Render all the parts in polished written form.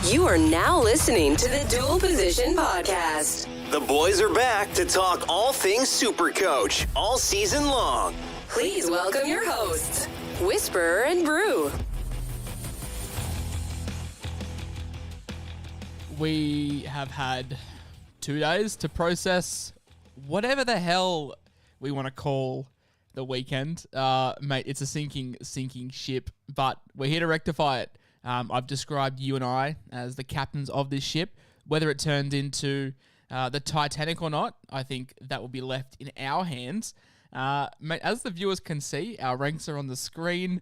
You are now listening to the Dual Position Podcast. The boys are back to talk all things Supercoach all season long. Please welcome your hosts, Whisperer and Brew. We have had 2 days to process whatever the hell we want to call the weekend. Mate, it's a sinking ship, but we're here to rectify it. I've described you and I as the captains of this ship. Whether it turns into the Titanic or not, I think that will be left in our hands. Mate, as the viewers can see, our ranks are on the screen.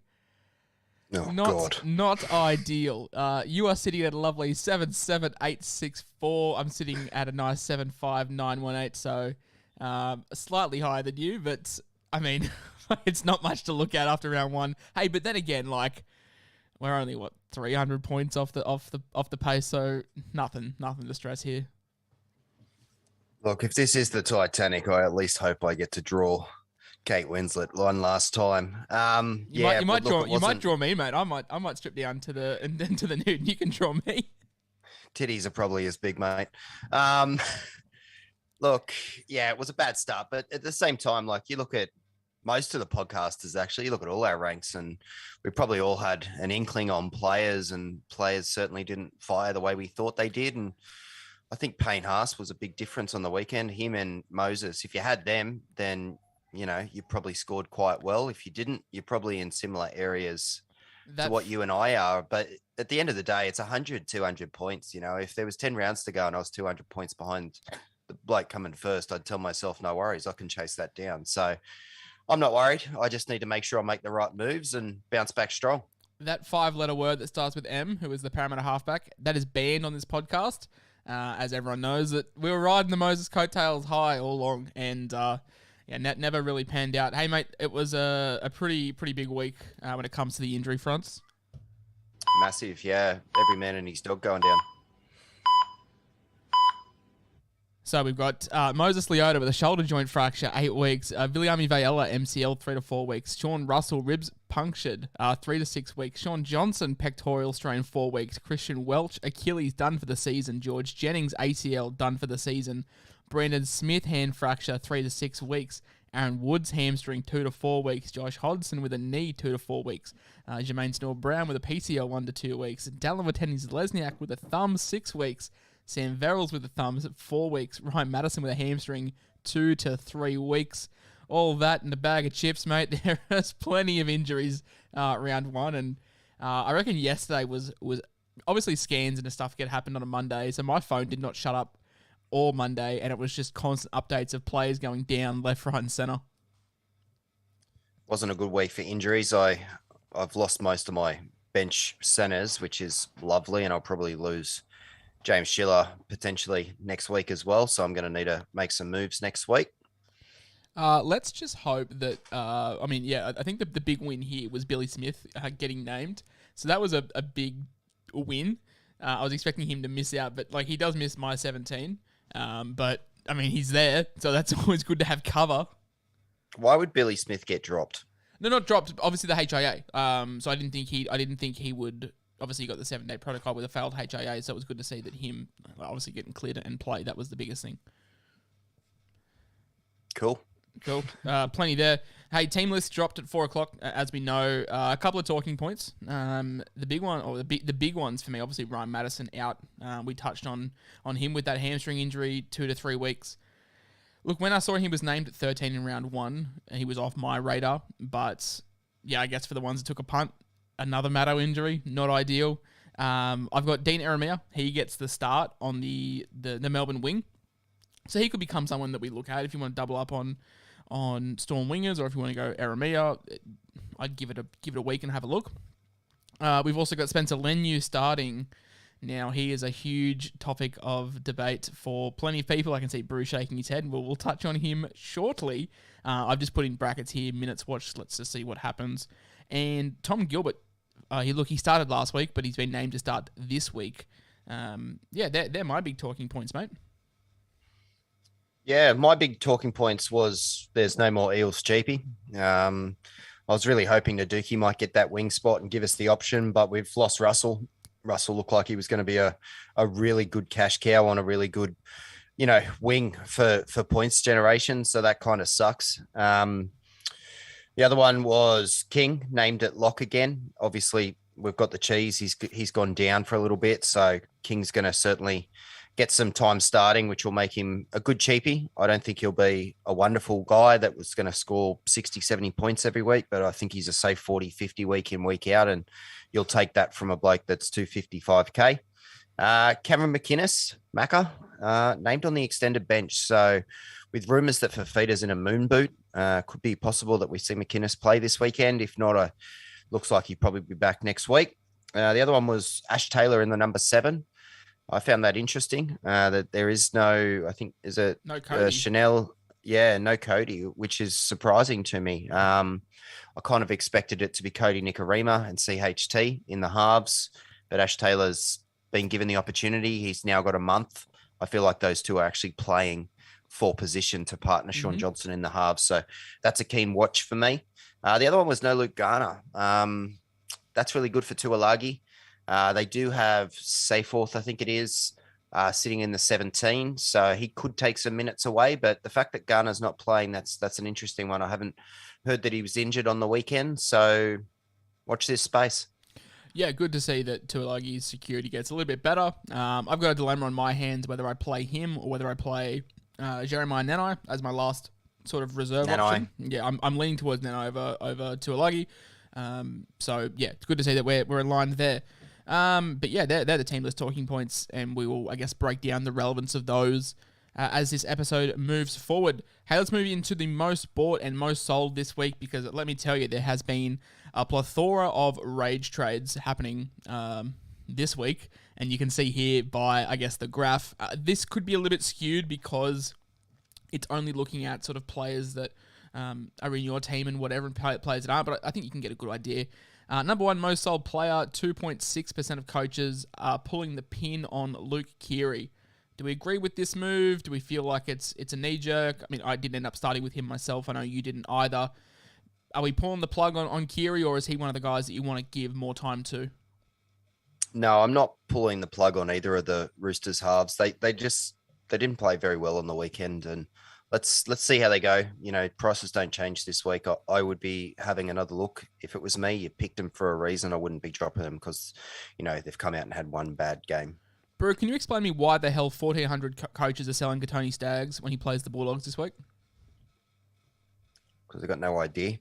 Oh, not ideal. You are sitting at a lovely 77864. I'm sitting at a nice 75918, so slightly higher than you, but I mean, it's not much to look at after round one. Hey, but then again, like, we're only 300 points off the pace, so nothing to stress here. Look, if this is the Titanic, I at least hope I get to draw Kate Winslet one last time. You might draw me, mate. I might strip down to the nude, and you can draw me. Titties are probably as big, mate. Look, yeah, it was a bad start, but at the same time, like, you look at most of the podcasters, actually, you look at all our ranks, and we probably all had an inkling on players, and players certainly didn't fire the way we thought they did. And I think Payne Haas was a big difference on the weekend. Him and Moses, if you had them, then, you know, you probably scored quite well. If you didn't, you're probably in similar areas to what you and I are. But at the end of the day, it's 100, 200 points. You know, if there was 10 rounds to go and I was 200 points behind the bloke coming first, I'd tell myself, no worries, I can chase that down. So I'm not worried. I just need to make sure I make the right moves and bounce back strong. That 5-letter word that starts with M, who is the Parramatta halfback, that is banned on this podcast. As everyone knows, that we were riding the Moses coattails high all along, and never really panned out. Hey, mate, it was a pretty big week when it comes to the injury fronts. Massive, yeah. Every man and his dog going down. So we've got Moses Leota with a shoulder joint fracture, 8 weeks. Viliami Vaiella, MCL, 3 to 4 weeks. Sean Russell, ribs punctured, 3 to 6 weeks. Sean Johnson, pectoral strain, 4 weeks. Christian Welch, Achilles, done for the season. George Jennings, ACL, done for the season. Brandon Smith, hand fracture, 3 to 6 weeks. Aaron Woods, hamstring, 2 to 4 weeks. Josh Hodgson with a knee, 2 to 4 weeks. Jermaine Snell-Brown with a PCL, 1 to 2 weeks. Dallin Watene-Lesniak with a thumb, 6 weeks. Sam Verrills with the thumbs, 4 weeks. Ryan Madison with a hamstring, 2 to 3 weeks. All that in a bag of chips, mate. There's plenty of injuries round one. And I reckon yesterday was obviously scans and stuff happened on a Monday. So my phone did not shut up all Monday. And it was just constant updates of players going down left, right and centre. Wasn't a good week for injuries. I've lost most of my bench centres, which is lovely. And I'll probably lose James Schiller potentially next week as well. So I'm going to need to make some moves next week. Let's just hope that, I think the big win here was Billy Smith getting named. So that was a big win. I was expecting him to miss out, but like he does miss my 17. But I mean, he's there. So that's always good to have cover. Why would Billy Smith get dropped? No, not dropped. Obviously the HIA. So I didn't think he would. Obviously, you got the 7-day protocol with a failed HIA, so it was good to see that him obviously getting cleared and play. That was the biggest thing. Cool. Plenty there. Hey, team list dropped at 4 o'clock, as we know. A couple of talking points. The big one, or the big ones for me, obviously Ryan Madison out. We touched on him with that hamstring injury, 2 to 3 weeks. Look, when I saw he was named at 13 in round one, he was off my radar. But yeah, I guess for the ones that took a punt, another Maddo injury, not ideal. I've got Dean Eremia. He gets the start on the Melbourne wing. So he could become someone that we look at if you want to double up on Storm wingers, or if you want to go Eremia, I'd give it a week and have a look. We've also got Spencer Leniu starting. Now, he is a huge topic of debate for plenty of people. I can see Bruce shaking his head. We'll touch on him shortly. I've just put in brackets here, minutes watched. Let's just see what happens. And Tom Gilbert, he started last week, but he's been named to start this week. They're my big talking points, mate. Yeah, my big talking points was there's no more Eels cheapie. I was really hoping Naduki might get that wing spot and give us the option, but we've lost Russell Russell looked like he was going to be a really good cash cow on a really good, wing for points generation. So that kind of sucks. The other one was King, named at lock again. Obviously, we've got the cheese. He's gone down for a little bit. So King's going to certainly get some time starting, which will make him a good cheapie. I don't think he'll be a wonderful guy that was going to score 60, 70 points every week, but I think he's a safe 40, 50 week in, week out, and you'll take that from a bloke that's 255K. Cameron McInnes, Macca, named on the extended bench. So with rumours that Fafita's in a moon boot, could be possible that we see McInnes play this weekend. If not, looks like he'll probably be back next week. The other one was Ash Taylor in the number 7. I found that interesting, that there is no, I think, is it no Cody. Chanel? Yeah, no Cody, which is surprising to me. I kind of expected it to be Cody Nikorima and CHT in the halves, but Ash Taylor's been given the opportunity. He's now got a month. I feel like those two are actually playing for position to partner Sean Johnson in the halves. So that's a keen watch for me. The other one was no Luke Garner. That's really good for Tuolagi. They do have Sayforth, I think it is, sitting in the 17. So he could take some minutes away, but the fact that Garner's not playing, that's an interesting one. I haven't heard that he was injured on the weekend. So watch this space. Yeah, good to see that Tuolagi's security gets a little bit better. I've got a dilemma on my hands whether I play him or whether I play Jeremiah Nanai as my last sort of reserve option. Yeah, I'm leaning towards Nanai over Tuolagi. So yeah, it's good to see that we're aligned there. But yeah, they're the team list talking points, and we will, I guess, break down the relevance of those as this episode moves forward. Hey, let's move into the most bought and most sold this week, because let me tell you, there has been a plethora of rage trades happening this week, and you can see here by, I guess, the graph. This could be a little bit skewed because it's only looking at sort of players that are in your team and whatever, players that aren't, but I think you can get a good idea. Number 1 most sold player, 2.6% of coaches are pulling the pin on Luke Keary. Do we agree with this move? Do we feel like it's a knee-jerk? I mean, I didn't end up starting with him myself. I know you didn't either. Are we pulling the plug on Keary, or is he one of the guys that you want to give more time to? No, I'm not pulling the plug on either of the Roosters halves. They didn't play very well on the weekend, and let's see how they go. Prices don't change this week. I would be having another look. If it was me, you picked them for a reason. I wouldn't be dropping them because, they've come out and had one bad game. Brew, can you explain me why the hell 1,400 coaches are selling Tony Staggs when he plays the Bulldogs this week? Because they've got no idea.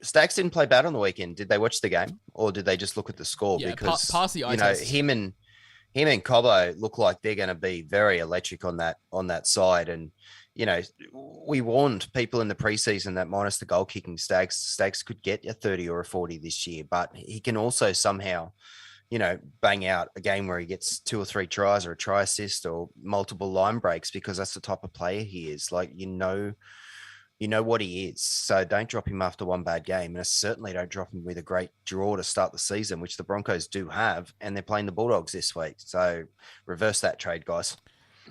Staggs didn't play bad on the weekend. Did they watch the game, or did they just look at the score? Yeah, because pass the eye test. him and Cobbo look like they're going to be very electric on that side. And we warned people in the preseason that minus the goal kicking, Staggs could get a 30 or a 40 this year, but he can also somehow, bang out a game where he gets 2 or 3 tries or a try assist or multiple line breaks, because that's the type of player he is. Like, what he is. So don't drop him after one bad game. And certainly don't drop him with a great draw to start the season, which the Broncos do have. And they're playing the Bulldogs this week. So reverse that trade, guys.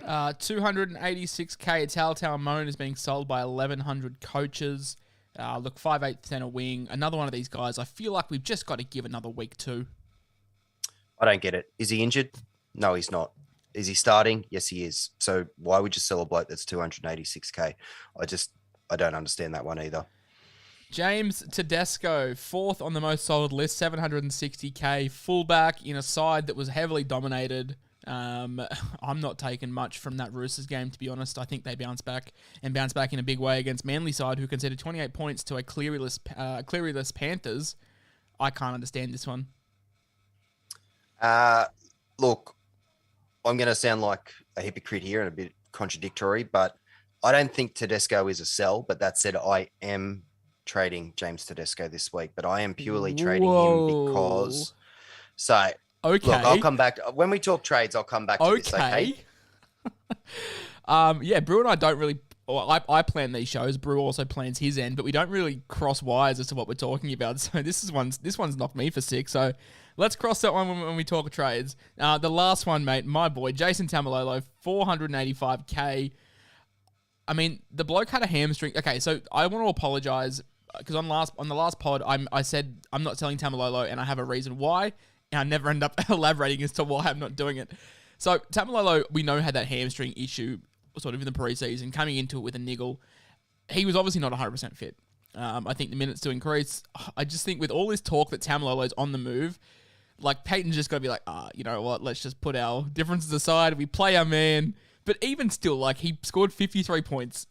286K Telltale Moan is being sold by 1,100 coaches. Look, 5/8 a wing. Another one of these guys. I feel like we've just got to give another week to. I don't get it. Is he injured? No, he's not. Is he starting? Yes, he is. So why would you sell a bloke that's 286K? I don't understand that one either. James Tedesco, 4th on the most sold list, 760K, fullback in a side that was heavily dominated. I'm not taking much from that Roosters game, to be honest. I think they bounce back in a big way against Manly side, who conceded 28 points to a Clearyless Panthers. I can't understand this one. Look, I'm going to sound like a hypocrite here and a bit contradictory, but I don't think Tedesco is a sell. But that said, I am trading James Tedesco this week, but I am purely trading him because. So, okay. Look, I'll come back when we talk trades. I'll come back to this. Okay. Yeah, Brew and I don't really. Well, I plan these shows. Brew also plans his end, but we don't really cross wires as to what we're talking about. So this one's knocked me for 6. So let's cross that one when we talk trades. The last one, mate, my boy Jason Tamalolo, 485K. I mean, the bloke had a hamstring. Okay, so I want to apologize because on the last pod, I said I'm not selling Tamalolo, and I have a reason why, and I never end up elaborating as to why I'm not doing it. So Tamalolo, we know, had that hamstring issue sort of in the preseason, coming into it with a niggle. He was obviously not 100% fit. I think the minutes to increase. I just think with all this talk that Tamalolo's on the move, like Peyton's just got to be like, you know what? Let's just put our differences aside. We play our man. But even still, like, he scored 53 points.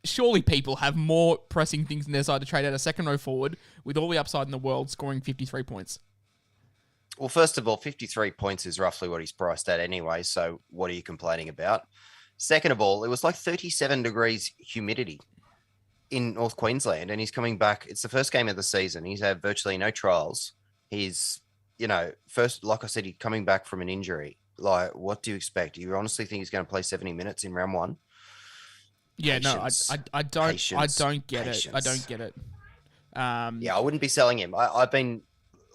Surely people have more pressing things in their side to trade out a second row forward with all the upside in the world, scoring 53 points. Well, first of all, 53 points is roughly what he's priced at anyway. So what are you complaining about? Second of all, it was like 37 degrees humidity in North Queensland, and he's coming back. It's the first game of the season. He's had virtually no trials. He's, first, like I said, he's coming back from an injury. Like, what do you expect? Do you honestly think he's going to play 70 minutes in round one? Yeah, Patience. no, I don't get Patience. it. I don't get it. Yeah, I wouldn't be selling him. I've been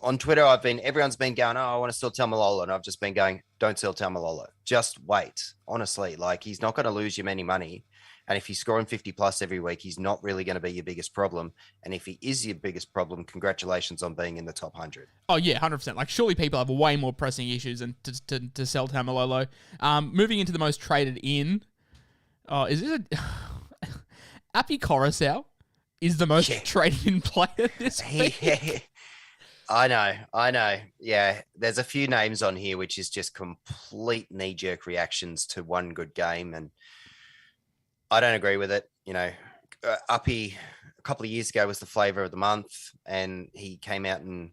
on Twitter. Everyone's been going, I want to sell Tamalolo. And I've just been going, don't sell Tamalolo. Just wait. Honestly, like, he's not going to lose you any money. And if he's scoring 50 plus every week, he's not really going to be your biggest problem. And if he is your biggest problem, congratulations on being in the top 100. Oh, yeah, 100%. Like, surely people have way more pressing issues than to sell Tamalolo. Moving into the most traded in. Is this a... Appy Coruscant is the most traded in player this week. Yeah. I know. Yeah, there's a few names on here, which is just complete knee-jerk reactions to one good game. And I don't agree with it. Uppy a couple of years ago was the flavor of the month, and he came out and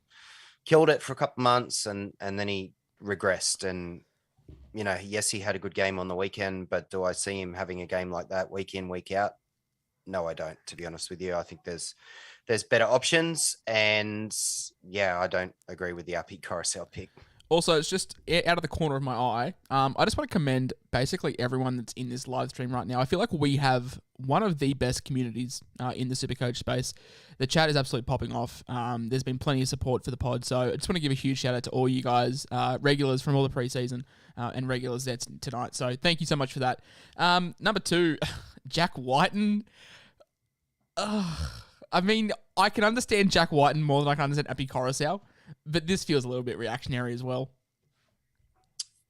killed it for a couple of months, and then he regressed. And, yes, he had a good game on the weekend, but do I see him having a game like that week in, week out? No, I don't, to be honest with you. I think there's better options, and yeah, I don't agree with the Uppy Coruscant pick. Also, it's just out of the corner of my eye. I just want to commend basically everyone that's in this live stream right now. I feel like we have one of the best communities in the Supercoach space. The chat is absolutely popping off. There's been plenty of support for the pod, so I just want to give a huge shout out to all you guys, regulars from all the preseason and regulars there tonight. So thank you so much for that. Number 2, Jack Whiten. I mean, I can understand Jack Whiten more than I can understand Appy Coruscant, but this feels a little bit reactionary as well.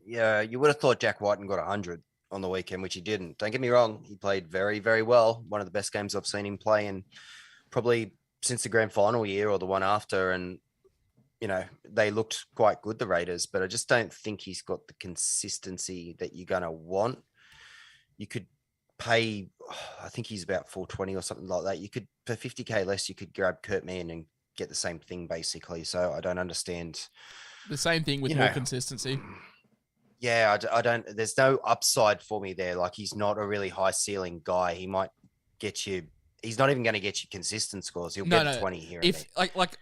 Yeah, you would have thought Jack Whiten got 100 on the weekend, which he didn't. Don't get me wrong. He played very, very well. One of the best games I've seen him play in probably since the grand final year or the one after. And, they looked quite good, the Raiders, but I just don't think he's got the consistency that you're going to want. You could pay, I think he's about 420 or something like that. You could, for 50K less, you could grab Kurt Mann and get the same thing basically. So I don't understand. The same thing with more consistency. Yeah, I don't, there's no upside for me there. Like, he's not a really high ceiling guy. He might get you, he's not even going to get you consistent scores. He'll get a 20 here. If like,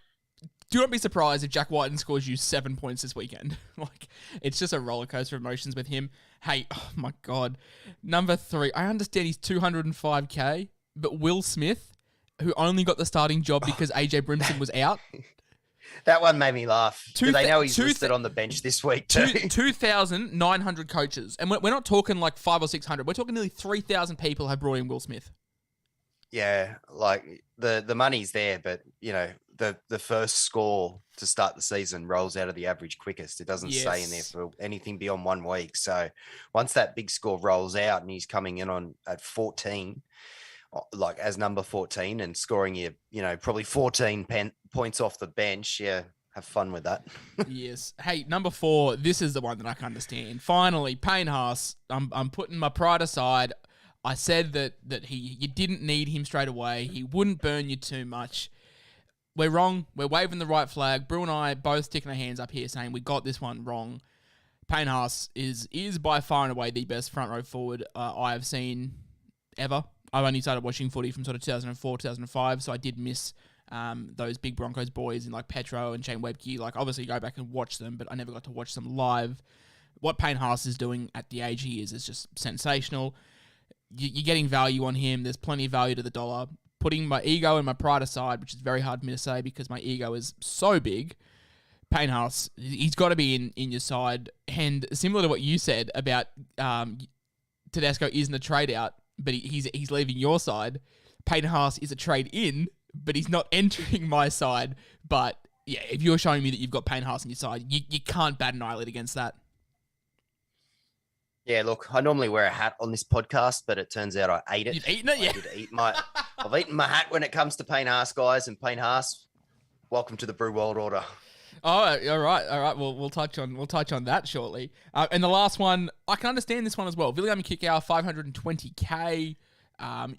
do not be surprised if Jack Whiten scores you 7 points this weekend. Like, it's just a roller coaster of emotions with him. Hey, oh my God. Number 3, I understand he's 205K, but Will Smith, who only got the starting job because AJ Brimson was out. That one made me laugh. Do they know he's listed on the bench this week too? 2,900 coaches. And we're not talking like 500 or 600. We're talking nearly 3,000 people have brought in Will Smith. Yeah, like the money's there, but the first score to start the season rolls out of the average quickest. It doesn't stay in there for anything beyond 1 week. So once that big score rolls out and he's coming in at 14, like as number 14 and scoring you, probably 14 points off the bench. Yeah, have fun with that. Yes. Hey, number 4, this is the one that I can understand. Finally, Payne Haas. I'm putting my pride aside. I said that you didn't need him straight away. He wouldn't burn you too much. We're wrong. We're waving the right flag. Brew and I both sticking our hands up here saying we got this one wrong. Payne Haas is by far and away the best front row forward I have seen ever. I've only started watching footy from sort of 2004, 2005, so I did miss those big Broncos boys in like Petro and Shane Webke. Like, obviously go back and watch them, but I never got to watch them live. What Payne Haas is doing at the age he is just sensational. You're getting value on him. There's plenty of value to the dollar. Putting my ego and my pride aside, which is very hard for me to say because my ego is so big, Payne Haas, he's got to be in your side. And similar to what you said about Tedesco isn't a trade out, but he's leaving your side. Payne Haas is a trade in, but he's not entering my side. But yeah, if you're showing me that you've got Payne Haas on your side, you can't bat an eyelid against that. Yeah, look, I normally wear a hat on this podcast, but it turns out I ate it. You've eaten it, yeah. I've eaten my hat when it comes to Payne Haas, guys. And Payne Haas, welcome to the Brew World Order. Oh, all right. Well, we'll touch on that shortly. And the last one, I can understand this one as well. Viliami Kikau, 520k.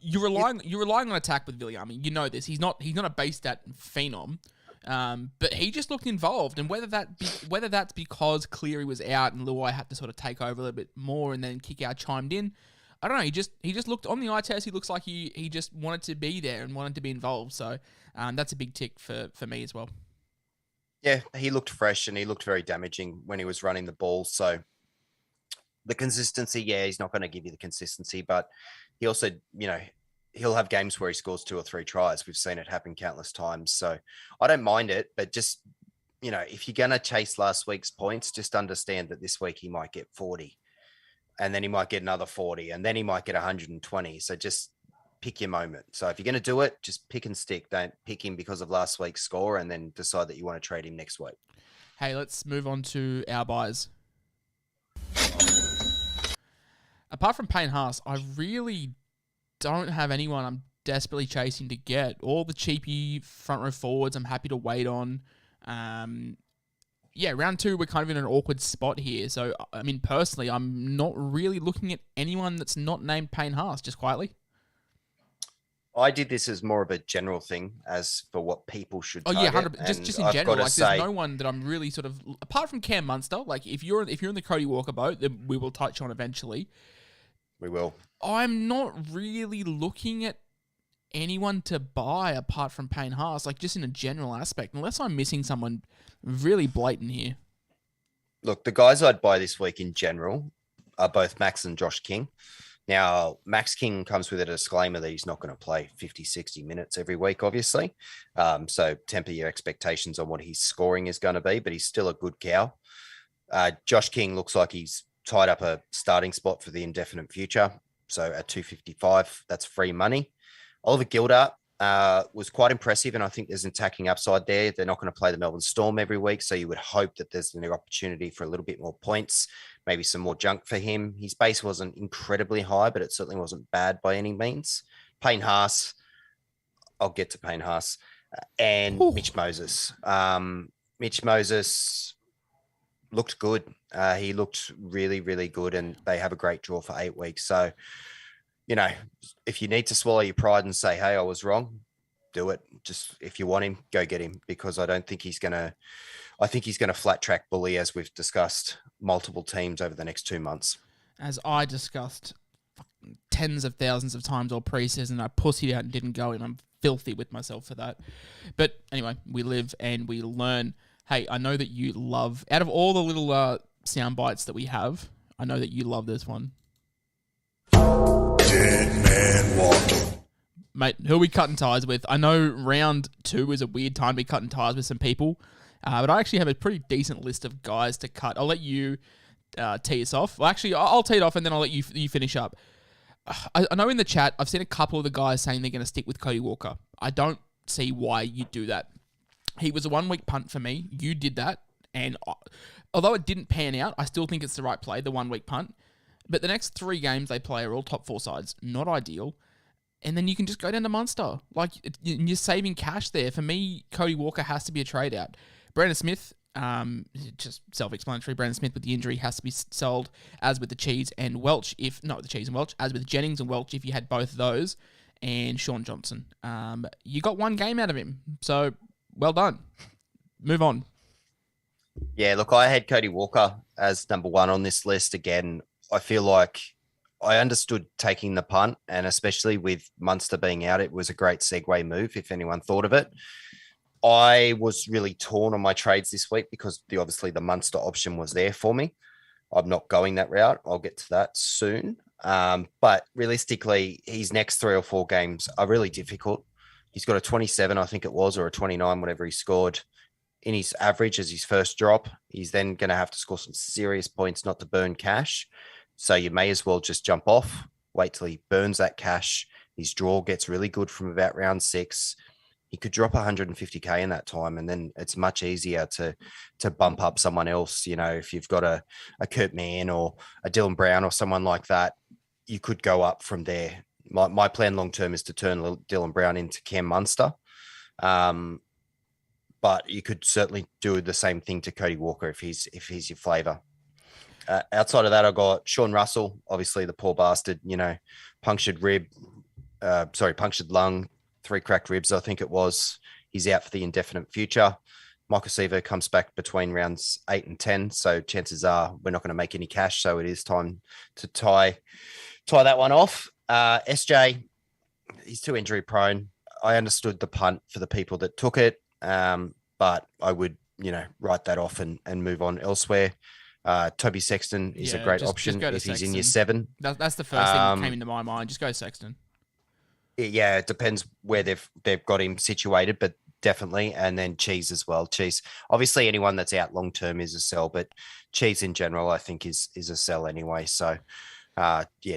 You're relying on attack with Viliami. You know this. He's not a base stat phenom. But he just looked involved, and whether that's because Cleary was out and Luai had to sort of take over a little bit more, and then Kikau chimed in. I don't know. He just looked on the eye test. He looks like he just wanted to be there and wanted to be involved. So that's a big tick for me as well. Yeah, he looked fresh and he looked very damaging when he was running the ball. So the consistency, yeah, he's not going to give you the consistency, but he also, he'll have games where he scores 2 or 3 tries. We've seen it happen countless times. So I don't mind it, but just, if you're going to chase last week's points, just understand that this week he might get 40 and then he might get another 40 and then he might get 120. So just pick your moment. So if you're going to do it, just pick and stick. Don't pick him because of last week's score and then decide that you want to trade him next week. Hey, let's move on to our buys. Apart from Payne Haas, I really don't have anyone I'm desperately chasing to get. All the cheapy front row forwards I'm happy to wait on. Round 2, we're kind of in an awkward spot here. So, I mean, personally, I'm not really looking at anyone that's not named Payne Haas, just quietly. I did this as more of a general thing as for what people should target. Oh, yeah, 100%. Just in general. Like, there's no one that I'm really sort of... Apart from Cam Munster, like, if you're in the Cody Walker boat, then we will touch on eventually. We will. I'm not really looking at anyone to buy apart from Payne Haas, like, just in a general aspect, unless I'm missing someone really blatant here. Look, the guys I'd buy this week in general are both Max and Josh King. Now, Max King comes with a disclaimer that he's not going to play 50, 60 minutes every week, obviously. So temper your expectations on what his scoring is going to be, but he's still a good cow. Josh King looks like he's tied up a starting spot for the indefinite future. So at 255, that's free money. Oliver Gilder was quite impressive, and I think there's an attacking upside there. They're not going to play the Melbourne Storm every week, so you would hope that there's an opportunity for a little bit more points, maybe some more junk for him. His base wasn't incredibly high, but it certainly wasn't bad by any means. Payne Haas, I'll get to Payne Haas, and Mitch Moses. Mitch Moses looked good. He looked really, really good, and they have a great draw for 8 weeks. So, if you need to swallow your pride and say, hey, I was wrong, do it. Just if you want him, go get him, because I think he's going to flat track bully, as we've discussed multiple teams over the next 2 months. As I discussed tens of thousands of times all preseason, I pussied out and didn't go in. I'm filthy with myself for that. But anyway, we live and we learn. Hey, I know that you love, out of all the little sound bites that we have, I know that you love this one. Dead man walking. Mate, who are we cutting ties with? I know round 2 is a weird time to be cutting ties with some people, but I actually have a pretty decent list of guys to cut. I'll let you tee us off. Well, actually, I'll tee it off and then I'll let you finish up. I know in the chat, I've seen a couple of the guys saying they're going to stick with Cody Walker. I don't see why you do that. He was a 1-week punt for me. You did that. And although it didn't pan out, I still think it's the right play, the 1-week punt. But the next 3 games they play are all top 4 sides. Not ideal. And then you can just go down to Munster. Like, you're saving cash there. For me, Cody Walker has to be a trade out. Brandon Smith, just self-explanatory. Brandon Smith with the injury has to be sold, as with the Cheese and Welch. As with Jennings and Welch, if you had both of those. And Sean Johnson. You got 1 game out of him. So, well done. Move on. Yeah, look, I had Cody Walker as number 1 on this list. Again, I feel like I understood taking the punt, and especially with Munster being out, it was a great segue move, if anyone thought of it. I was really torn on my trades this week because obviously the Munster option was there for me. I'm not going that route. I'll get to that soon. But realistically, his next 3 or 4 games are really difficult. He's got a 27, I think it was, or a 29, whatever he scored in his average as his first drop. He's then going to have to score some serious points not to burn cash. So you may as well just jump off, wait till he burns that cash. His draw gets really good from about round 6. he could drop 150K in that time, and then it's much easier to bump up someone else. You know, if you've got a Kurt Mann or a Dylan Brown or someone like that, you could go up from there. My plan long term is to turn Dylan Brown into Cam Munster. But you could certainly do the same thing to Cody Walker if he's your flavour. Outside of that, I got Sean Russell, obviously the poor bastard, you know, punctured lung, 3 cracked ribs, I think it was. He's out for the indefinite future. Michael Seaver comes back between rounds 8 and 10, so chances are we're not going to make any cash, so it is time to tie that one off. SJ, he's too injury prone. I understood the punt for the people that took it. But I would, you know, write that off and move on elsewhere. Toby Sexton is a great option if he's in year 7. That's the first thing that came into my mind. Just go Sexton. Yeah, it depends where they've got him situated, but definitely. And then Cheese as well. Cheese, obviously, anyone that's out long term is a sell, but Cheese in general, I think, is a sell anyway. So.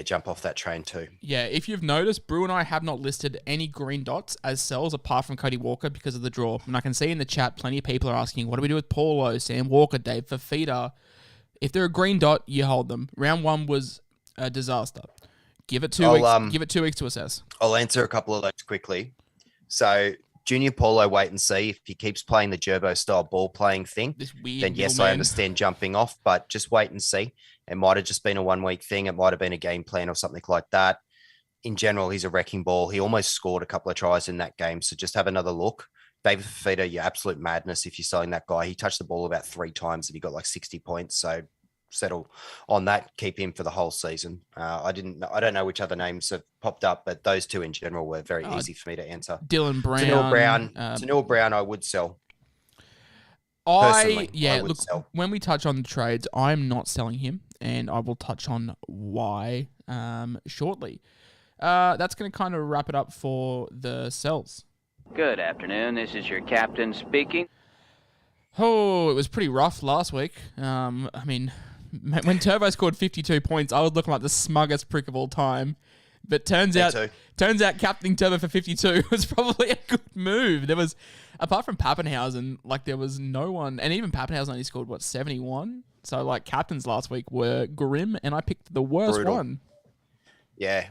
Jump off that train too. Yeah, if you've noticed, Brew and I have not listed any green dots as sells apart from Cody Walker because of the draw. And I can see in the chat, plenty of people are asking, what do we do with Paulo, Sam Walker, Dave Fafita? If they're a green dot, you hold them. Round 1 was a disaster. Give it 2 weeks. Give it 2 weeks to assess. I'll answer a couple of those quickly. So Junior Paulo, wait and see. If he keeps playing the Gerbo style ball playing thing, then yes, I understand jumping off, but just wait and see. It might have just been a 1 week thing. It might have been a game plan or something like that. In general, he's a wrecking ball. He almost scored a couple of tries in that game. So just have another look. David Fafita, you're absolute madness if you're selling that guy. He touched the ball about 3 times and he got like 60 points. So settle on that. Keep him for the whole season. I don't know which other names have popped up, but those 2 in general were very easy for me to answer. Dylan Brown. Tanil Brown, I would sell. Look, sell. When we touch on the trades, I'm not selling him, and I will touch on why shortly. That's going to kind of wrap it up for the sells. Good afternoon. This is your captain speaking. Oh, it was pretty rough last week. I mean, when Turbo scored 52 points, I was looking like the smuggest prick of all time. But turns out captaining Turbo for 52 was probably a good move. There was, apart from Pappenhausen, like there was no one, and even Pappenhausen only scored 71. So like captains last week were grim, and I picked the worst one. Yeah.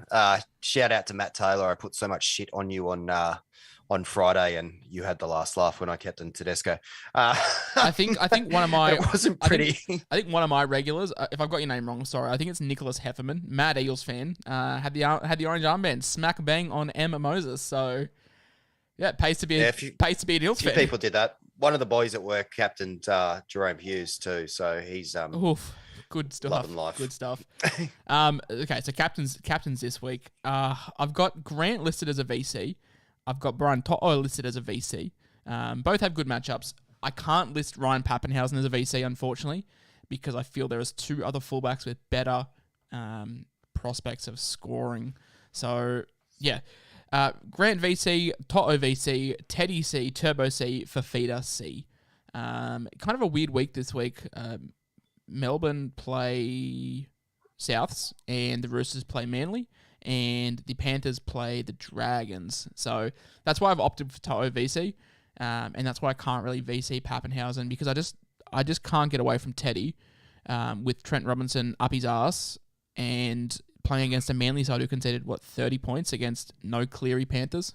Shout out to Matt Taylor. I put so much shit on you on Friday, and you had the last laugh when I captained Tedesco. I think one of my it wasn't pretty. I think one of my regulars, if I've got your name wrong, sorry. I think it's Nicholas Hefferman, Mad Eagles fan. Had the orange armband, smack bang on Emma Moses. So yeah, it pays to be an Eagles fan. People did that. One of the boys at work captained Jerome Hughes too, so he's good stuff. Loving life. Good stuff. Okay, so captains this week. I've got Grant listed as a VC. I've got Brian To'o listed as a VC. Both have good matchups. I can't list Ryan Pappenhausen as a VC, unfortunately, because I feel there is 2 other fullbacks with better prospects of scoring. So, yeah. Grant VC, To'o VC, Teddy C, Turbo C, Fafita C. Kind of a weird week this week. Melbourne play Souths and the Roosters play Manly, and the Panthers play the Dragons. So that's why I've opted for To'o VC, and that's why I can't really VC Pappenhausen, because I just can't get away from Teddy with Trent Robinson up his ass and playing against a Manly side who conceded 30 points against no Cleary Panthers.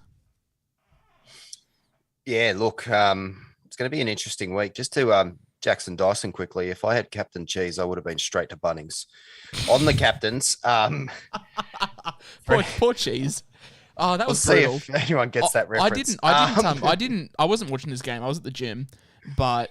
Yeah, look, it's going to be an interesting week. Just to Jackson Dyson quickly, if I had Captain Cheese, I would have been straight to Bunnings. On the captains, poor Cheese. Oh, that was brutal. See if anyone gets that reference. I wasn't watching this game. I was at the gym, but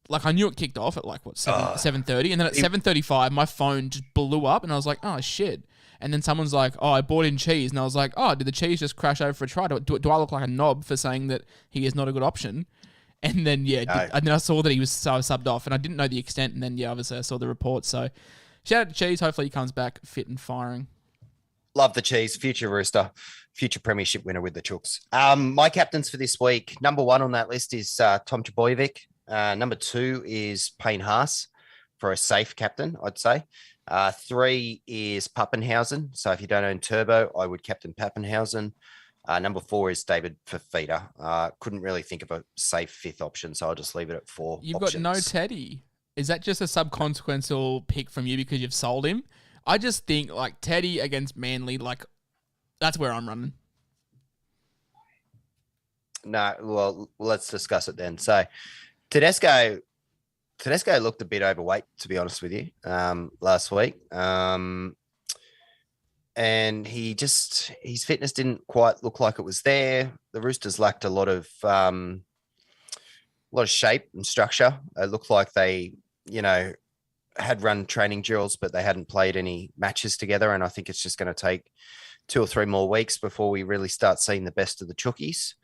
like I knew it kicked off at 7:30, and then at 7:35, my phone just blew up, and I was like, oh shit. And then someone's like, oh, I bought in cheese. And I was like, oh, did the cheese just crash over for a try? Do I look like a knob for saying that he is not a good option? And then, and then I saw that he was subbed off, and I didn't know the extent. And then, obviously I saw the report. So shout out to Cheese. Hopefully he comes back fit and firing. Love the Cheese. Future Rooster. Future premiership winner with the Chooks. My captains for this week. Number 1 on that list is Tom Trbojevic. Number 2 is Payne Haas for a safe captain, I'd say. 3 is Pappenhausen. So if you don't own Turbo, I would captain Pappenhausen. Number 4 is David Fafita. Couldn't really think of a safe 5th option, so I'll just leave it at 4 You've options. got no Teddy. Is that just a subconsequential pick from you because you've sold him? I just think like Teddy against Manly, like that's where I'm running. No, well, let's discuss it then. So Tedesco looked a bit overweight, to be honest with you, last week. And his fitness didn't quite look like it was there. The Roosters lacked a lot of shape and structure. It looked like they, had run training drills, but they hadn't played any matches together. And I think it's just going to take 2 or 3 more weeks before we really start seeing the best of the Chookies.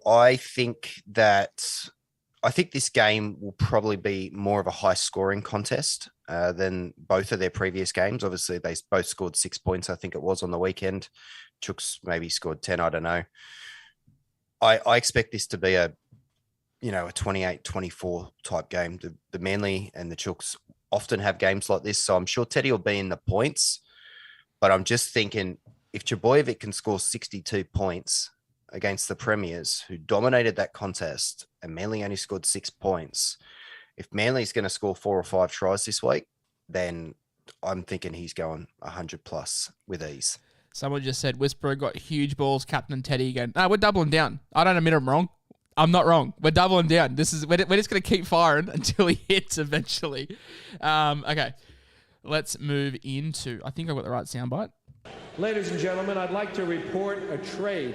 I think this game will probably be more of a high scoring contest than both of their previous games. Obviously, they both scored 6 points, I think it was, on the weekend. Chooks maybe scored 10, I don't know. I expect this to be a 28-24 type game. The Manly and the Chooks often have games like this, so I'm sure Teddy will be in the points. But I'm just thinking, if Trbojevic can score 62 points against the Premiers, who dominated that contest, and Manly only scored 6 points, if Manly's going to score 4 or 5 tries this week, then I'm thinking he's going 100 plus with ease. Someone just said Whisperer got huge balls, Captain Teddy again. No, we're doubling down. I don't admit I'm wrong. I'm not wrong. We're doubling down. We're just going to keep firing until he hits eventually. Okay, let's move into, I think I've got the right soundbite. Ladies and gentlemen, I'd like to report a trade.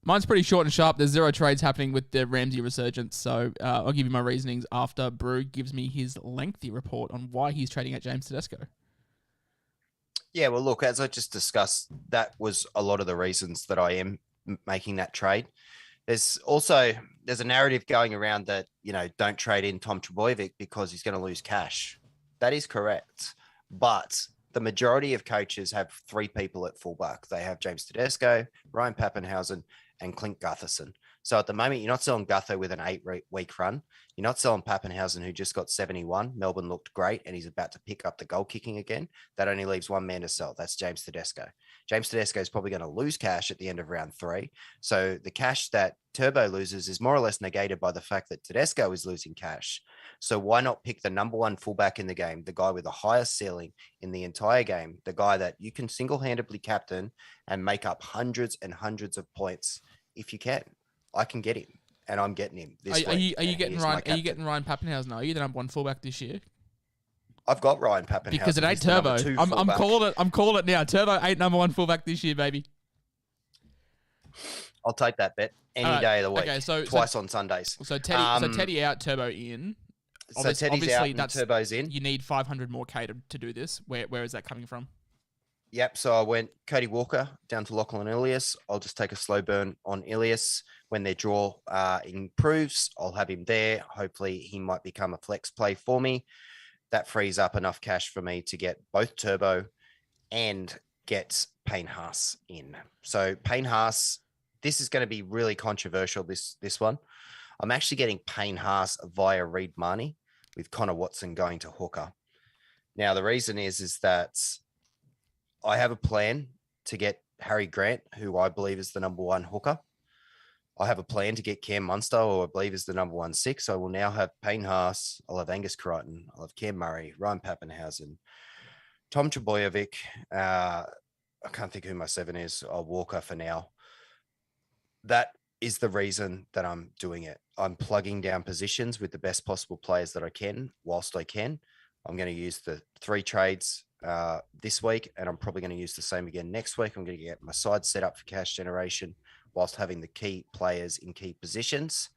Mine's pretty short and sharp. There's 0 trades happening with the Ramsey resurgence, so I'll give you my reasonings after Brew gives me his lengthy report on why he's trading at James Tedesco. Yeah, well, look, as I just discussed, that was a lot of the reasons that I am making that trade. There's a narrative going around that, don't trade in Tom Trbojevic because he's going to lose cash. That is correct. But the majority of coaches have 3 people at fullback. They have James Tedesco, Ryan Pappenhausen, and Clint Gutherson. So at the moment, you're not selling Gutho with an 8-week run. You're not selling Pappenhausen, who just got 71. Melbourne looked great, and he's about to pick up the goal kicking again. That only leaves one man to sell. That's James Tedesco. James Tedesco is probably going to lose cash at the end of round 3. So the cash that Turbo loses is more or less negated by the fact that Tedesco is losing cash. So why not pick the number 1 fullback in the game, the guy with the highest ceiling in the entire game, the guy that you can single-handedly captain and make up hundreds and hundreds of points if you can. I can get him, and I'm getting him this week. Are you getting Ryan Pappenhausen? Are you the number 1 fullback this year? I've got Ryan Pappenhausen because it ain't Turbo. I'm calling it now. Turbo ain't number 1 fullback this year, baby. I'll take that bet any day of the week. Okay, so twice on Sundays. So Teddy out, Turbo in. So Teddy's out and Turbo's in. You need 500 more K to do this. Where is that coming from? Yep. So I went Cody Walker down to Lachlan Ilias. I'll just take a slow burn on Ilias. When their draw improves, I'll have him there. Hopefully he might become a flex play for me. That frees up enough cash for me to get both Turbo and get Payne Haas in. So Payne Haas, this is going to be really controversial, this one. I'm actually getting Payne Haas via Reed Marnie with Connor Watson going to hooker. Now, the reason is that I have a plan to get Harry Grant, who I believe is the number 1 hooker. I have a plan to get Cam Munster, who I believe is the number 1 6. I will now have Payne Haas. I'll have Angus Crichton. I'll have Cam Murray, Ryan Pappenhausen, Tom Trbojevic. I can't think who my 7 is. I'll Walker for now. That is the reason that I'm doing it. I'm plugging down positions with the best possible players that I can whilst I can. I'm going to use the 3 trades this week, and I'm probably going to use the same again next week. I'm going to get my side set up for cash generation whilst having the key players in key positions,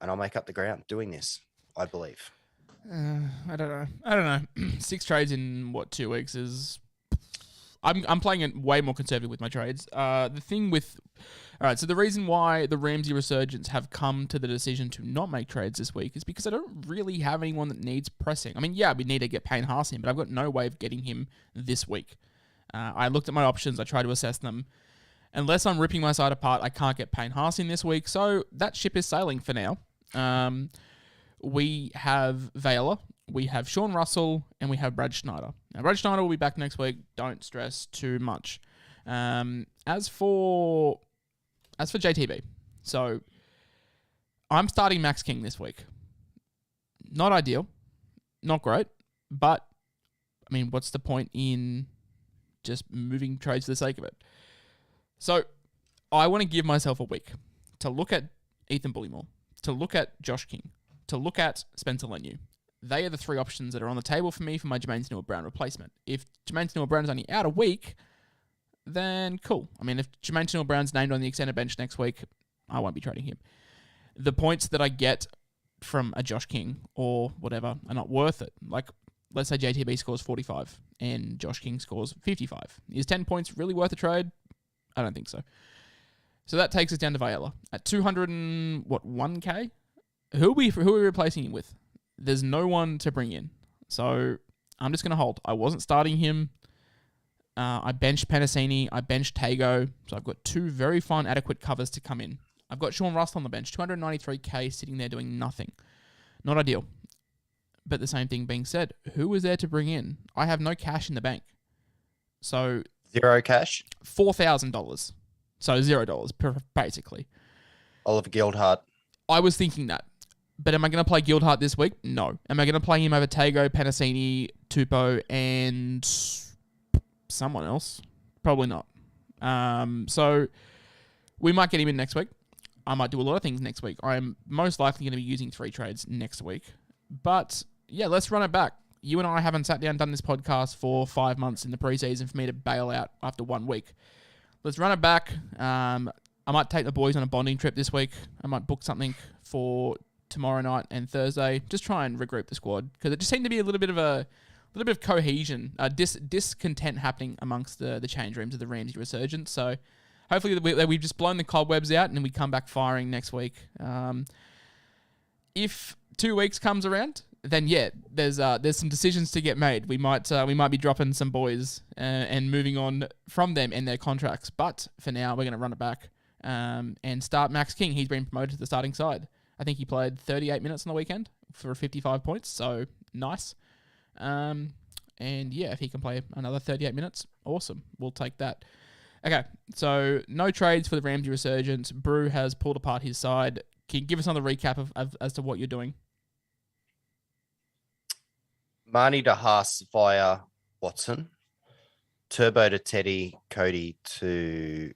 and I'll make up the ground doing this, I believe. I don't know. 6 trades in 2 weeks is. I'm playing it way more conservative with my trades. The thing with, all right. So the reason why the Ramsey resurgence have come to the decision to not make trades this week is because I don't really have anyone that needs pressing. I mean, yeah, we need to get Payne Haas in, but I've got no way of getting him this week. I looked at my options. I tried to assess them. Unless I'm ripping my side apart, I can't get Payne Haas in this week. So that ship is sailing for now. We have Vela, we have Sean Russell, and we have Brad Schneider. Now, Brad Schneider will be back next week. Don't stress too much. As for JTB, so I'm starting Max King this week. Not ideal, not great, but I mean, what's the point in just moving trades for the sake of it? So I want to give myself a week to look at Ethan Bullymore, to look at Josh King, to look at Spencer Leniu. They are the three options that are on the table for me for my Jermaine Tennille-Brown replacement. If Jermaine Tennille-Brown is only out a week, then cool. I mean, if Jermaine Tennille-Brown's named on the extended bench next week, I won't be trading him. The points that I get from a Josh King or whatever are not worth it. Like, let's say JTB scores 45 and Josh King scores 55. Is 10 points really worth a trade? I don't think so. So that takes us down to Viola at 1K. Who are we replacing him with? There's no one to bring in. So I'm just going to hold. I wasn't starting him. I benched Penasini. I benched Tago. So I've got two very fine, adequate covers to come in. I've got Sean Rust on the bench. 293k sitting there doing nothing. Not ideal. But the same thing being said, who was there to bring in? I have no cash in the bank. So... Zero cash? $4,000. So $0, basically. Oliver Gildhart. I was thinking that. But am I going to play Gildhart this week? No. Am I going to play him over Tago, Penasini, Tupou, and someone else? Probably not. So we might get him in next week. I might do a lot of things next week. I'm most likely going to be using 3 trades next week. But yeah, let's run it back. You and I haven't sat down and done this podcast for 5 months in the preseason for me to bail out after 1 week. Let's run it back. I might take the boys on a bonding trip this week. I might book something for tomorrow night and Thursday. Just try and regroup the squad because it just seemed to be a little bit of cohesion, discontent happening amongst the change rooms of the Ramsey resurgence. So hopefully we've just blown the cobwebs out and then we come back firing next week. If 2 weeks comes around, then yeah, there's some decisions to get made. We might be dropping some boys and moving on from them and their contracts. But for now, we're going to run it back and start Max King. He's been promoted to the starting side. I think he played 38 minutes on the weekend for 55 points, so nice. And yeah, if he can play another 38 minutes, awesome. We'll take that. Okay, so no trades for the Ramsey resurgence. Brew has pulled apart his side. Can you give us another recap of as to what you're doing? Marnie to Haas via Watson. Turbo to Teddy. Cody to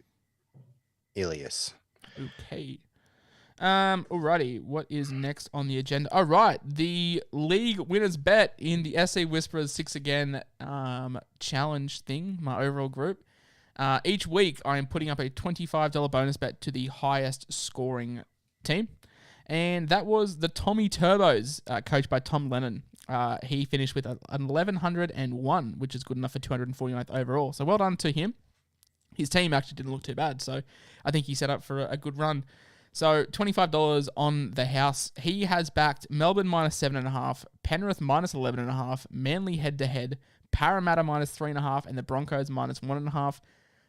Ilias. Okay. Alrighty, what is next on the agenda? All right, the league winners bet in the SC Whisperers 6 Again challenge thing, my overall group. Each week, I am putting up a $25 bonus bet to the highest scoring team. And that was the Tommy Turbos, coached by Tom Lennon. He finished with an 1,101, which is good enough for 249th overall. So well done to him. His team actually didn't look too bad, so I think he set up for a good run. So $25 on the house. He has backed Melbourne minus 7.5, Penrith minus 11.5, Manly head-to-head, Parramatta minus 3.5, and the Broncos minus 1.5.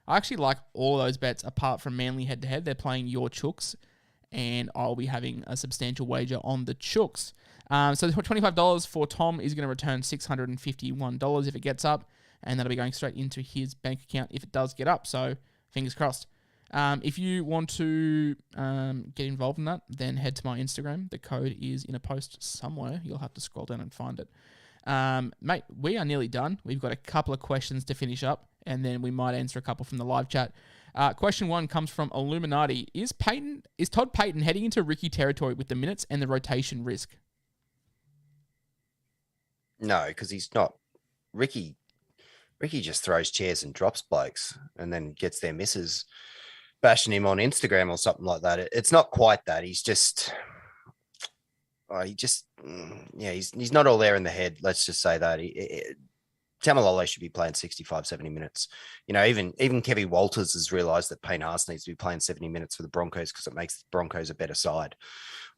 I actually like all of those bets apart from Manly head-to-head. They're playing your Chooks, and I'll be having a substantial wager on the Chooks. So $25 for Tom is going to return $651 if it gets up, and that'll be going straight into his bank account if it does get up. So fingers crossed. If you want to get involved in that, then head to my Instagram. The code is in a post somewhere. You'll have to scroll down and find it. Mate, we are nearly done. We've got a couple of questions to finish up, and then we might answer a couple from the live chat. Question 1 comes from Illuminati. Is Todd Payton heading into Ricky territory with the minutes and the rotation risk? No, because he's not. Ricky just throws chairs and drops blokes and then gets their misses bashing him on Instagram or something like that. It's not quite that. He's just, he's not all there in the head. Let's just say that. Tamalolo should be playing 65, 70 minutes. You know, even Kevin Walters has realised that Payne Haas needs to be playing 70 minutes for the Broncos because it makes the Broncos a better side.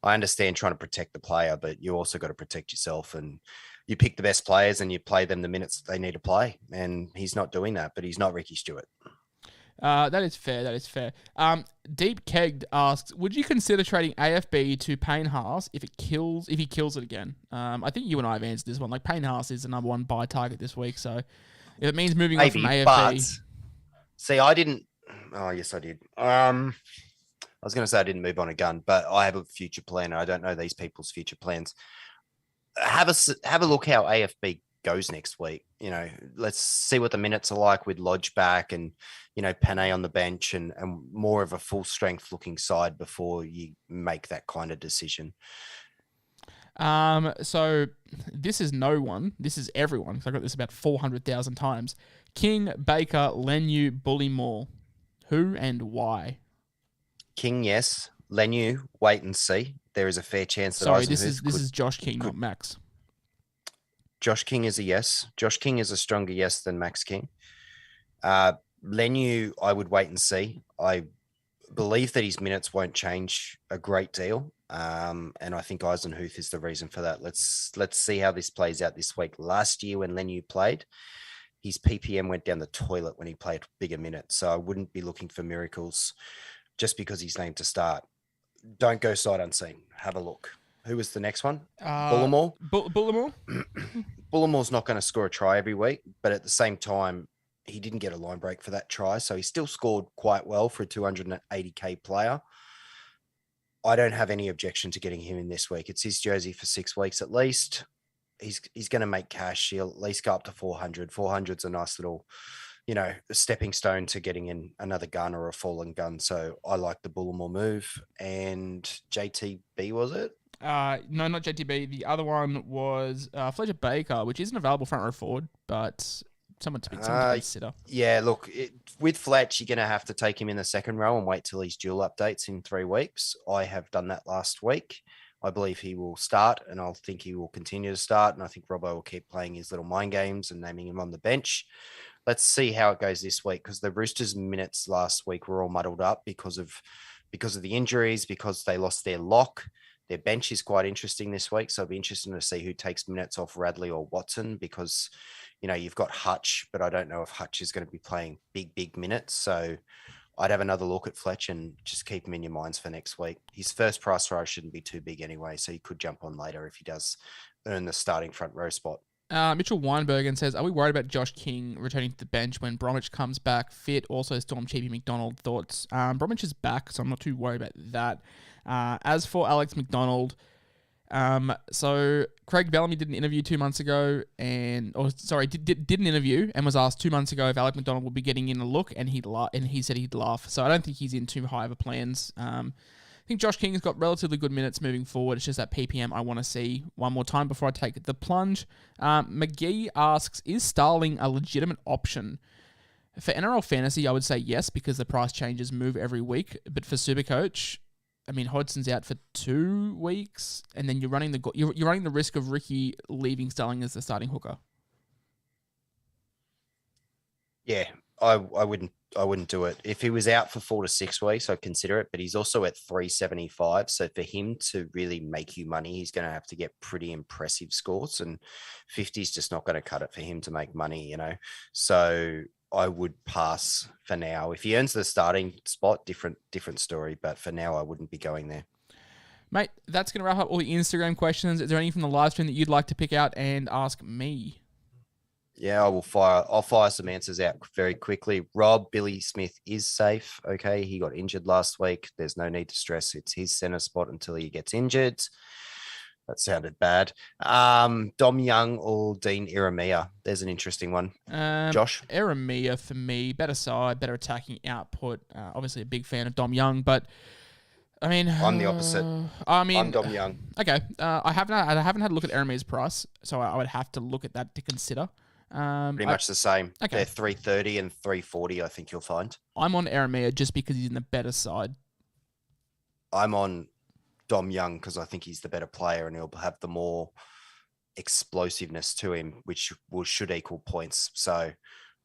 I understand trying to protect the player, but you also got to protect yourself, and you pick the best players and you play them the minutes they need to play. And he's not doing that, but he's not Ricky Stewart. That is fair. Deep Kegged asks, would you consider trading AFB to Payne Haas if he kills it again? I think you and I have answered this one. Like, Payne Haas is the number 1 buy target this week, so if it means moving on from AFB, See, I didn't. Oh, yes, I did. I was going to say I didn't move on a gun, but I have a future plan, and I don't know these people's future plans. Have a look how AFB goes next week. Let's see what the minutes are like with Lodge back and, Panay on the bench and more of a full strength looking side before you make that kind of decision. So this is no one. This is everyone. Because I got this about 400,000 times. King, Baker, Lenu, Bullymore. Who and why? King, yes. Lenu, wait and see. There is a fair chance that. Sorry, this is Josh King, not Max. Josh King is a yes. Josh King is a stronger yes than Max King. Lenu, I would wait and see. I believe that his minutes won't change a great deal. And I think Eisenhuth is the reason for that. Let's see how this plays out this week. Last year when Lenu played, his PPM went down the toilet when he played bigger minutes. So I wouldn't be looking for miracles just because he's named to start. Don't go sight unseen. Have a look. Who was the next one? Bullimore? Bullimore? Bullimore's not going to score a try every week, but at the same time, he didn't get a line break for that try. So he still scored quite well for a 280K player. I don't have any objection to getting him in this week. It's his jersey for 6 weeks at least. He's going to make cash. He'll at least go up to 400. 400's a nice little, stepping stone to getting in another gun or a fallen gun. So I like the Bullimore move. And JTB, was it? No, not JTB. The other one was Fletcher Baker, which isn't available front row forward, but someone to consider. Yeah, look, with Fletch, you're going to have to take him in the second row and wait till his dual updates in 3 weeks. I have done that last week. I believe he will start, and I think he will continue to start. And I think Robbo will keep playing his little mind games and naming him on the bench. Let's see how it goes this week, because the Roosters' minutes last week were all muddled up because of the injuries, because they lost their lock. Their bench is quite interesting this week, so it'll be interesting to see who takes minutes off Radley or Watson, because, you've got Hutch, but I don't know if Hutch is going to be playing big minutes. So I'd have another look at Fletch and just keep him in your minds for next week. His first price rise shouldn't be too big anyway, so he could jump on later if he does earn the starting front row spot. Mitchell Weinbergen says, are we worried about Josh King returning to the bench when Bromwich comes back fit? Also, Storm Cheapy McDonald thoughts. Bromwich is back, so I'm not too worried about that. As for Alex McDonald, so Craig Bellamy did an interview 2 months ago, did an interview and was asked 2 months ago if Alex McDonald would be getting in a look, and he said he'd laugh. So I don't think he's in too high of a plans. I think Josh King's got relatively good minutes moving forward. It's just that PPM I want to see one more time before I take the plunge. McGee asks, is Starling a legitimate option? For NRL Fantasy, I would say yes, because the price changes move every week. But for Supercoach, I mean, Hodgson's out for 2 weeks, and then you're running the risk of Ricky leaving Starling as the starting hooker. Yeah, I wouldn't do it. If he was out for 4 to 6 weeks, I'd consider it, but he's also at 375. So for him to really make you money, he's going to have to get pretty impressive scores, and 50 is just not going to cut it for him to make money, So I would pass for now. If he earns the starting spot, different story. But for now, I wouldn't be going there. Mate, that's going to wrap up all the Instagram questions. Is there anything from the live stream that you'd like to pick out and ask me? Yeah, I'll fire some answers out very quickly. Rob, Billy Smith is safe. Okay, he got injured last week. There's no need to stress. It's his center spot until he gets injured. That sounded bad. Dom Young or Dean Iramia? There's an interesting one. Josh? Iramia for me, better side, better attacking output. Obviously a big fan of Dom Young, but I mean, I'm the opposite. I'm Dom Young. Okay, I haven't had a look at Iramia's price, so I would have to look at that to consider. Pretty much the same. Okay. They're 330 and 340, I think you'll find. I'm on Aramea just because he's in the better side. I'm on Dom Young because I think he's the better player and he'll have the more explosiveness to him, which should equal points. So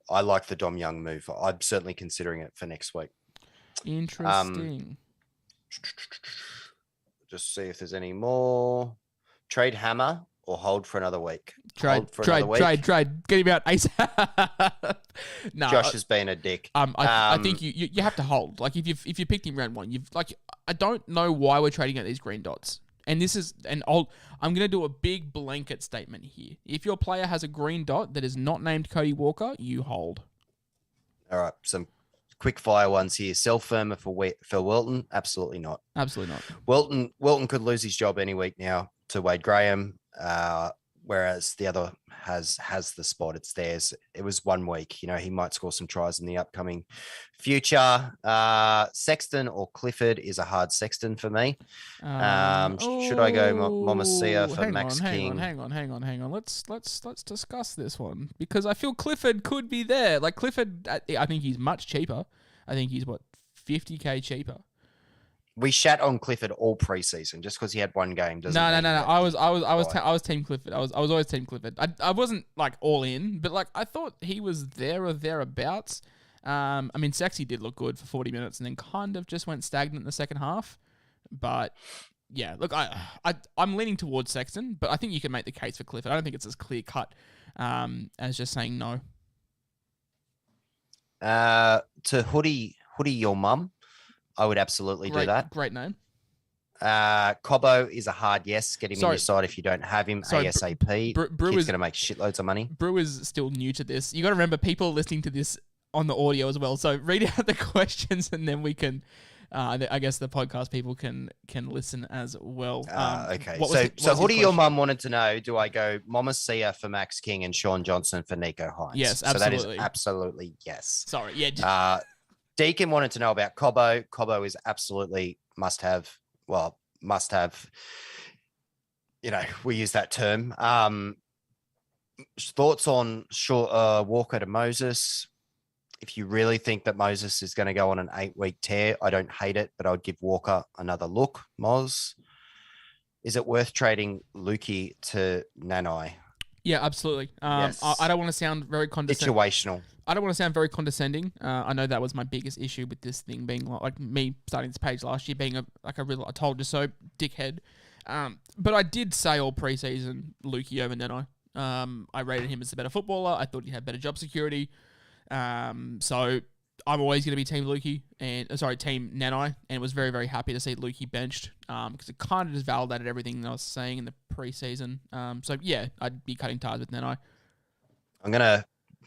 I like the Dom Young move. I'm certainly considering it for next week. Interesting. Just see if there's any more. Trade Hammer or hold for another week? Trade. Get him out ASAP. No, Josh has been a dick. I think you have to hold. Like if you picked him round one, I don't know why we're trading at these green dots. And I'm gonna do a big blanket statement here. If your player has a green dot that is not named Cody Walker, you hold. All right, some quick fire ones here. Sell Firma for Wilton? Absolutely not. Absolutely not. Wilton could lose his job any week now to Wade Graham, whereas the other has the spot. It's theirs. It was 1 week. He might score some tries in the upcoming future. Sexton or Clifford is a hard Sexton for me. Should I go Momasia for Max King? Hang on. Let's discuss this one, because I feel Clifford could be there. Like Clifford, I think he's much cheaper. I think he's 50K cheaper. We shat on Clifford all preseason just because he had one game. No. I was Team Clifford. I was always Team Clifford. I wasn't like all in, but like I thought he was there or thereabouts. I mean, Sexy did look good for 40 minutes and then kind of just went stagnant in the second half. But yeah, look, I'm leaning towards Sexton, but I think you can make the case for Clifford. I don't think it's as clear cut as just saying no. To Hoodie your mum, I would absolutely do that. Great name. Cobbo is a hard yes. Get him in your side if you don't have him ASAP. Brew He's is going to make shitloads of money. Brew is still new to this. You got to remember, people are listening to this on the audio as well. So read out the questions and then we can, I guess the podcast people can listen as well. Okay. So Hoodie your mum wanted to know, do I go Momasia for Max King and Sean Johnson for Nico Hines? Yes, absolutely. So that is absolutely yes. Sorry. Yeah. Deacon wanted to know about Cobbo. Cobbo is absolutely must have. Well, must have. We use that term. Thoughts on Walker to Moses? If you really think that Moses is going to go on an 8-week tear, I don't hate it, but I would give Walker another look. Moz, is it worth trading Lukey to Nanai? Yeah, absolutely. Yes. I don't want to sound very condescending. Situational. I don't want to sound very condescending. I know that was my biggest issue with this thing being like me starting this page last year being a real I told you so dickhead. But I did say all preseason Lukey over Nanai. I rated him as a better footballer. I thought he had better job security. So I'm always going to be Team Lukey Team Nanai, and was very, very happy to see Lukey benched because it kind of just validated everything that I was saying in the preseason. So yeah, I'd be cutting ties with Nanai. I'm going to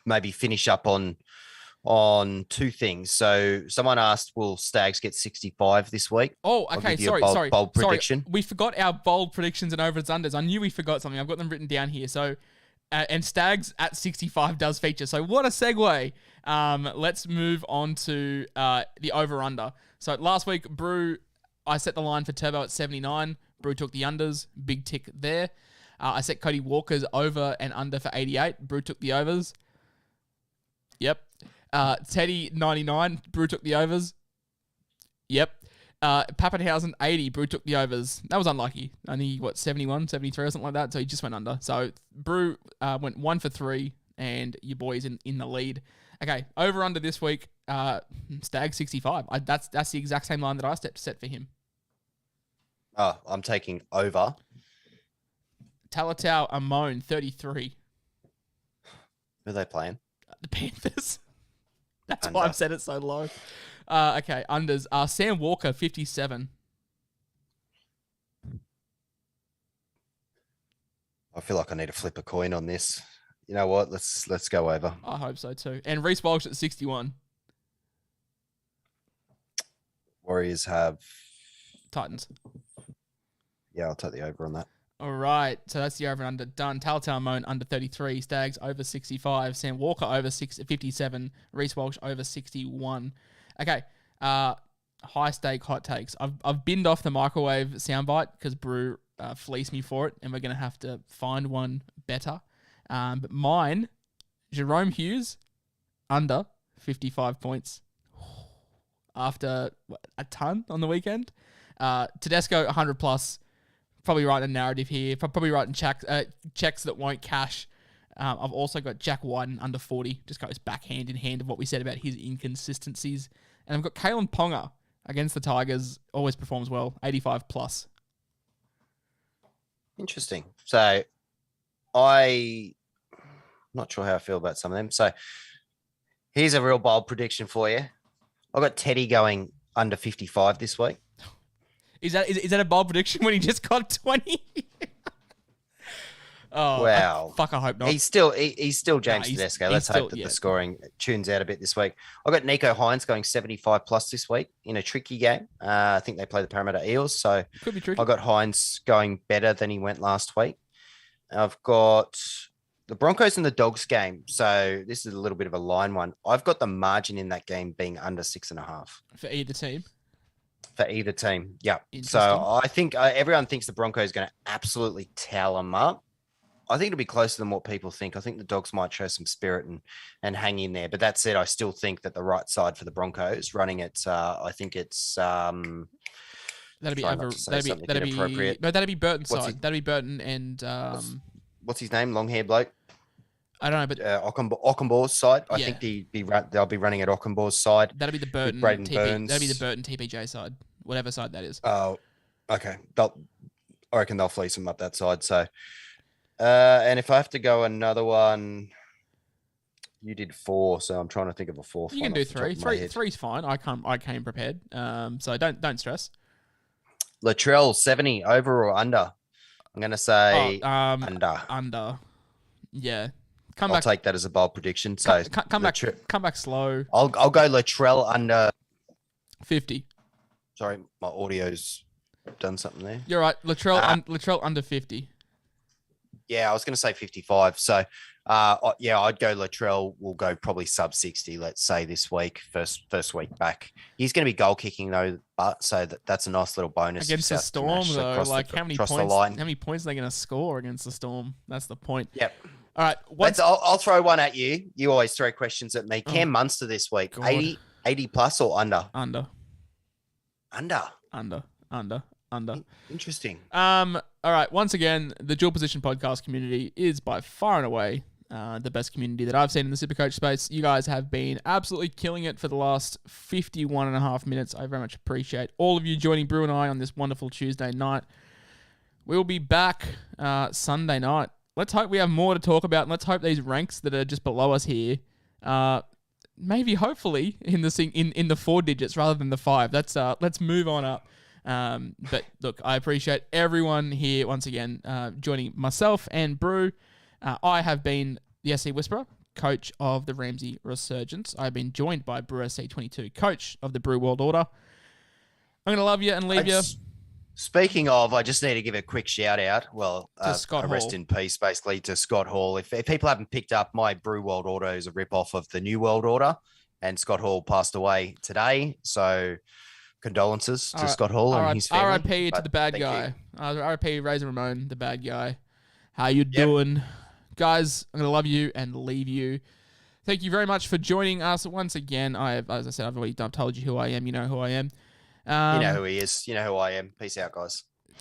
maybe finish up on two things. So someone asked, will Stags get 65 this week? Oh, okay. Sorry. Bold prediction. We forgot our bold predictions and overs unders. I knew we forgot something. I've got them written down here. So, and Stags at 65 does feature. So what a segue. Let's move on to the over under. So last week, Brew, I set the line for Turbo at 79. Brew took the unders. Big tick there. I set Cody Walker's over and under for 88. Brew took the overs. Yep. Teddy 99. Brew took the overs. Yep. Pappenhausen 80. Brew took the overs. That was unlucky. Only 71, 73 or something like that. So he just went under. So Brew went 1 for 3, and your boy's in the lead. Okay, over under this week. Stag 65. That's the exact same line that I set for him. Oh, I'm taking over. Talatau Amon 33. Who are they playing? The Panthers. That's Under. why I've set it so low. Okay, unders. Sam Walker 57. I feel like I need to flip a coin on this. You know what? Let's go over. I hope so too. And Reece Walsh at 61. Warriors have Titans. Yeah, I'll take the over on that. All right, so that's the over and under done. Talatau Moan under 33, Stags over 65, Sam Walker over 57, Reece Walsh over 61. Okay, high stake hot takes. I've binned off the microwave soundbite because Brew fleeced me for it, and we're gonna have to find one better. But mine, Jerome Hughes under 55 points after a ton on the weekend. Tedesco 100 plus. Probably writing a narrative here. Probably writing checks that won't cash. I've also got Jack Wyden under 40. Just goes back hand in hand of what we said about his inconsistencies. And I've got Kalen Ponga against the Tigers. Always performs well. 85 plus. Interesting. So I'm not sure how I feel about some of them. So here's a real bold prediction for you. I've got Teddy going under 55 this week. Is that a bold prediction when he just got 20? Oh, Wow. I hope not. He's still James he's Tedesco. Let's still- hope that yeah. the scoring tunes out a bit this week. I got Nico Hines going 75 plus this week in a tricky game. I think they play the Parramatta Eels, so Could be tricky. I got Hines going better than he went last week. I've got the Broncos and the Dogs game. So this is a little bit of a line one. I've got the margin in that game being under 6.5 For either team. for either team. Yeah. Interesting. So I think everyone thinks the Broncos are going to absolutely towel them up. I think it'll be closer than what people think. I think the Dogs might show some spirit and hang in there. But that said, I still think that the right side for the Broncos running it. I think it's That'd be try not over. to say That'd something be inappropriate. no. That'd be Burton's What's side. he- That'd be Burton and what's his name? Long hair bloke. I don't know, but Ockenbaugh's side. I Yeah. think they'll be running at Ockenbaugh's side. that'd be the Burton Braden TP. Burns. That'd be the Burton TPJ side, whatever side that is. Oh, okay. I reckon they'll fleece them up that side. So, and if I have to go another one, you did 4, so I'm trying to think of a fourth. You one can do off the top 3. of my head. Three's fine. I came prepared. So don't stress. Latrell 70 over or under? I'm gonna say under. Under. Yeah. Come I'll back. take that as a bold prediction. So Come back. Come back slow. I'll go Latrell under. 50. Sorry, my audio's done something there. You're right. Latrell under 50. Yeah, I was going to say 55. So, yeah, I'd go Latrell. Will go probably sub 60. Let's say this week, first week back. He's going to be goal kicking though, but so that's a nice little bonus Against the South Storm Smash though, across like the- how many across the points? line. How many points are they going to score against the Storm? That's the point. Yep. All right. What's I'll throw one at you. You always throw questions at me. Cam Munster this week, God. 80 plus or under? under? Under. Interesting. All right. Once again, the dual position podcast community is by far and away the best community that I've seen in the Supercoach space. You guys have been absolutely killing it for the last 51 and a half minutes. I very much appreciate all of you joining Brew and I on this wonderful Tuesday night. We'll be back Sunday night. Let's hope we have more to talk about, and let's hope these ranks that are just below us here, maybe hopefully in the 4 digits rather than the 5. Let's move on up. But look, I appreciate everyone here once again joining myself and Brew. I have been the SC Whisperer, coach of the Ramsey Resurgence. I've been joined by Brew SC22, coach of the Brew World Order. I'm going to love you and leave you. Speaking of, I just need to give a quick shout out. Well, Scott rest Hall. in peace, basically, to Scott Hall. If people haven't picked up, my Brew World Order is a rip-off of the New World Order, and Scott Hall passed away today. So condolences to Scott Hall and his family. R.I.P. to But the bad thank guy. you. R.I.P. Razor Ramon, the bad guy. How you doing? Guys, I'm going to love you and leave you. Thank you very much for joining us once again. As I said, I've told you who I am. You know who I am. You know who he is. You know who I am. Peace out, guys.